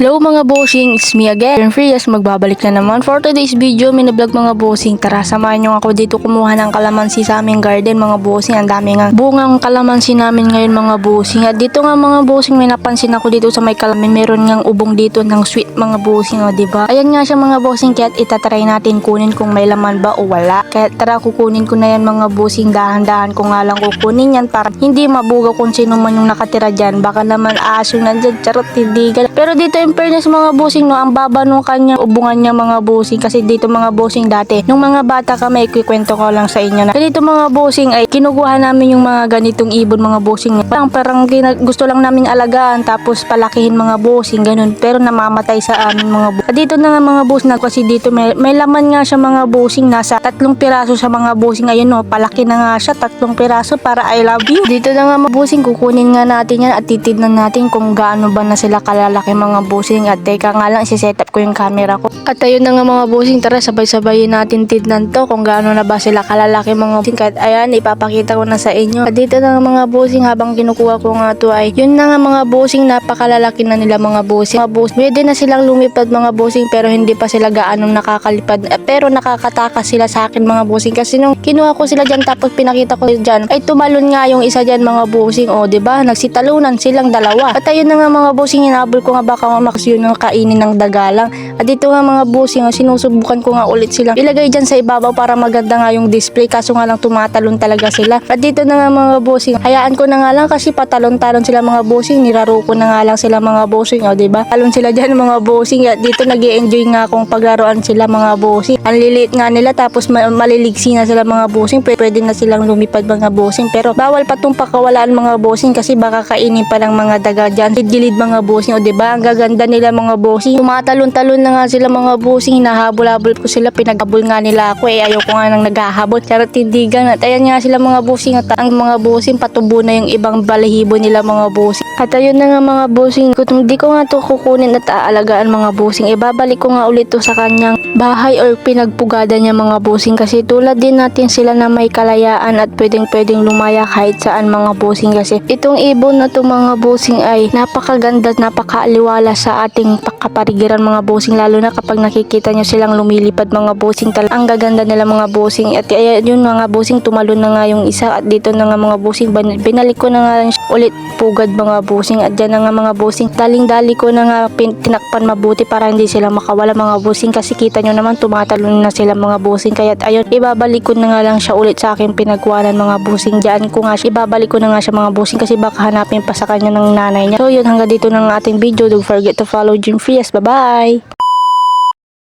Hello mga bossing, it's me again, Frias. Magbabalik na naman for today's video. Mini-vlog mga bossing, tara samahan nyo ako dito kumuha ng kalamansi sa aming garden mga bossing. Ang dami nga bungang kalamansi namin ngayon mga bossing. At dito nga mga bossing, may napansin ako dito sa may kalamin, meron ngang ubong dito ng sweet mga bossing, diba? Ayan nga siya mga bossing, kaya itatry natin kunin kung may laman ba o wala. Kaya tara, kukunin ko na yan mga bossing. Dahan-dahan ko nga lang kukunin yan para hindi mabuga kung sino man yung nakatira dyan. Baka naman aso nandyan, charot, hindi ganun. Pero dito in fairness mga bossing, no, ang baba nung kanyang ubungan niya mga bossing. Kasi dito mga bossing, dati nung mga bata kami, ikikwento ko lang sa inyo na dito mga bossing ay kinukuha namin yung mga ganitong ibon mga bossing. Parang gusto lang namin alagaan tapos palakihin mga bossing, ganun. Pero namamatay sa amin mga bossing. Dito na nga mga bossing, kasi dito may laman nga siya mga bossing. Nasa 3 piraso sa mga bossing. Ayun, no, palaki na nga siya, 3 piraso para I love you. Dito na nga mga bossing, kukunin nga natin yan at titignan natin kung gaano ba na sila kalalaki mga bossing. At teka nga lang, isi-set up ko yung camera ko. At ayun na nga mga bossing, tara sabay-sabayin natin tignan to kung gaano na ba sila kalalaki mga bossing. Kahit ayan, ipapakita ko na sa inyo. At dito na nga mga bossing, habang kinukuha ko nga to ay yun na nga mga bossing, napakalalaki na nila mga bossing. Mga bossing, pwede na silang lumipad mga bossing, pero hindi pa sila gaanong nakakalipad. Pero nakakatakas sila sa akin mga bossing, kasi nung kinuha ko sila dyan tapos pinakita ko dyan ay tumalon nga yung isa dyan mga bossing. O diba, nagsitalunan silang dalawa. At ayun na nga mga bossing, hinabol ko nga baka mamas yun ang kainin ng dagalang. At dito nga mga bossing, sinusubukan ko nga ulit silang ilagay dyan sa ibabaw para maganda nga yung display, kaso nga lang tumatalon talaga sila. At dito na nga mga bossing, hayaan ko na nga lang kasi patalon-talon sila mga bossing, niraro ko na nga lang sila mga bossing. O diba, talon sila dyan mga bossing. At dito nag-i-enjoy nga akong paglaruan sila mga bossing. Ang liliit nga nila tapos maliligsi na sila mga bossing, pwede na silang lumipad mga bossing. Pero bawal pa tong pakawalaan mga bossing, kasi baka kainin pa ng mga daga dyan, gilid mga bossing. O diba, ang gaganda nila mga bossing. Tumatalon-talon na nga sila mga bossing, hinahabol-habol ko sila, pinaghabol nga nila ako ayoko nga nang naghahabol, charot tindigan. At ayan nga sila mga bossing, at ang mga bossing patubo na yung ibang balahibo nila mga bossing. At ayun na nga mga bossing, kung di ko nga to kukunin at aalagaan mga bossing, ibabalik ko nga ulit to sa kanyang bahay or pinagpugada niya mga bossing, kasi tulad din natin sila na may kalayaan at pwedeng lumaya kahit saan mga bossing. Kasi itong ibon na to mga bossing ay napakaganda at napakaaliwala sa ating kapaligiran mga bossing, lalo na kapag nakikita nyo silang lumilipad mga bossing. Ang gaganda nila mga bossing. At yun mga bossing, tumalon na nga yung isa. At dito na nga mga bossing, binalik ko na nga lang ulit pugad mga bossing. At dyan na nga mga bossing, daling-dali ko na nga tinakpan mabuti para hindi sila makawala mga bossing, kasi kita nyo naman tumatalon na sila mga bossing. Kaya ayun, ibabalik ko na nga lang siya ulit sa aking pinagkuhanan mga bossing. Diyan ko nga siya, ibabalik ko na nga siya mga bossing, kasi baka hanapin pa sa kanya ng nanay niya. So yun, hanggang dito na ng ating video. Don't forget to follow Jim Frias. Bye bye!